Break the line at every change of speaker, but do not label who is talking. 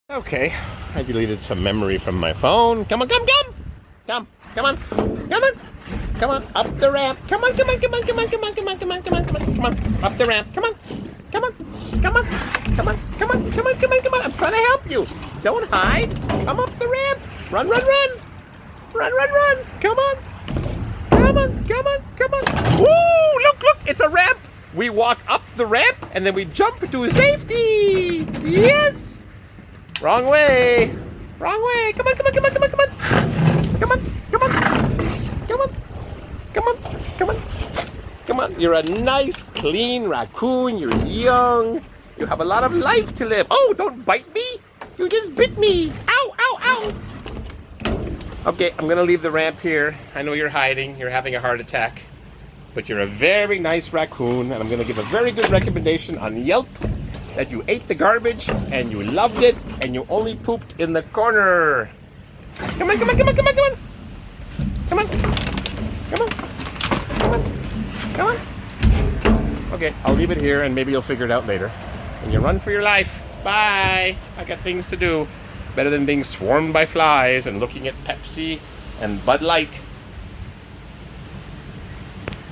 Okay, I deleted some memory from my phone. Come on, come on, come on, come on, up the ramp. Come on, come on, come on, come on, come on, come on, come on, come on, come on, come on, up the ramp. Come on, come on, come on, come on, come on, come on, come on, come on. I'm trying to help you. Don't hide. Come up the ramp. Run, run, run, run, run, run. Come on, come on, come on, come on. Woo! Look, look, it's a ramp. We walk up the ramp and then we jump to safety. Yes. Wrong way! Wrong way! Come on, come on, come on, come on, come on! Come on, come on! Come on! Come on, come on! Come on! You're a nice, clean raccoon. You're young. You have a lot of life to live. Oh, don't bite me! You just bit me! Ow, ow, ow! Okay, I'm gonna leave the ramp here. I know you're hiding. You're having a heart attack. But you're a very nice raccoon, and I'm gonna give a very good recommendation on Yelp. That you ate the garbage and you loved it and you only pooped in the corner. Come on, come on, come on, come on, come on. Come on. Come on. Come on. Come on. Okay, I'll leave it here and maybe you'll figure it out later. And you run for your life. Bye. I got things to do. Better than being swarmed by flies and looking at Pepsi and Bud Light.